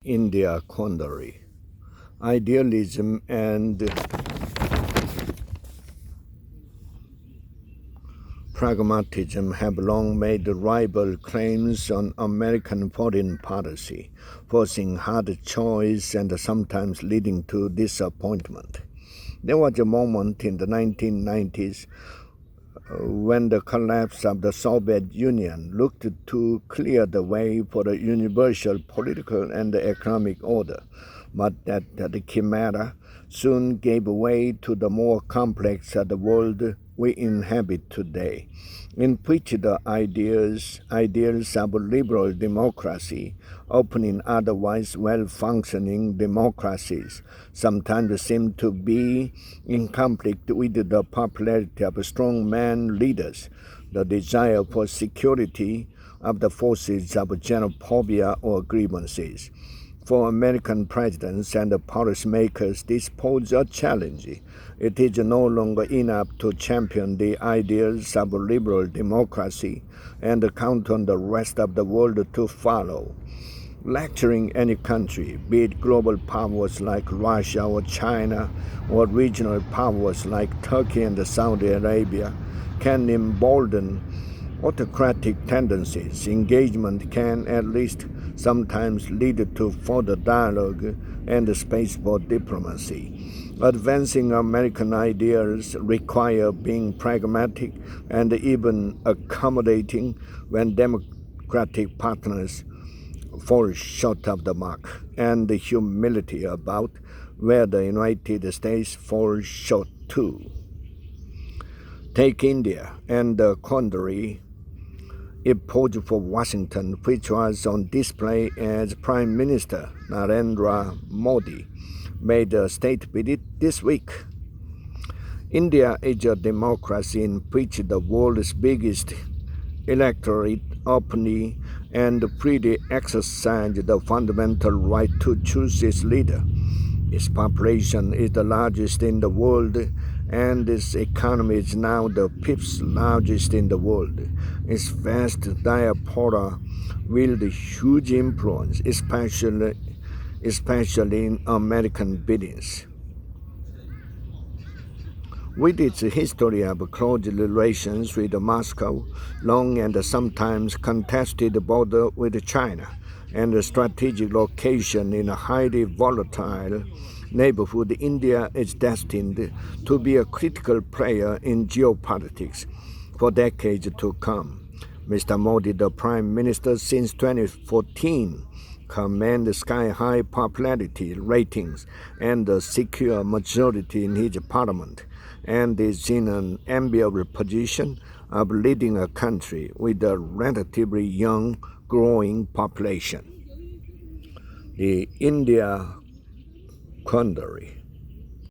India quandary. Idealism and pragmatism have long made rival claims on American foreign policy, forcing hard choice and sometimes leading to disappointment. There was a moment in the 1990s when the collapse of the Soviet Union looked to clear the way for a universal political and economic order, but that the chimera soon gave way to the more complex world we inhabit today, in which the ideals of liberal democracy, opening otherwise well-functioning democracies, sometimes seem to be in conflict with the popularity of strongman leaders, the desire for security of the forces of xenophobia or grievances. For American presidents and policymakers, this poses a challenge. It is no longer enough to champion the ideals of liberal democracy and count on the rest of the world to follow. Lecturing any country, be it global powers like Russia or China, or regional powers like Turkey and Saudi Arabia, can embolden autocratic tendencies. Engagement can at least sometimes lead to further dialogue and space for diplomacy. Advancing American ideals require being pragmatic and even accommodating when democratic partners fall short of the mark, and the humility about where the United States falls short too. Take India and the quandary it posed for Washington, which was on display as Prime Minister Narendra Modi made a state visit this week. India is a democracy in which the world's biggest electorate openly and freely exercise the fundamental right to choose its leader. Its population is the largest in the world, and its economy is now the fifth largest in the world. Its vast diaspora wield huge influence, especially in American business. With its history of close relations with Moscow, long and sometimes contested border with China, and a strategic location in a highly volatile neighborhood, India is destined to be a critical player in geopolitics for decades to come. Mr. Modi, the Prime Minister since 2014, commands sky-high popularity ratings and a secure majority in his parliament, and is in an enviable position of leading a country with a relatively young, growing population. The India quandary.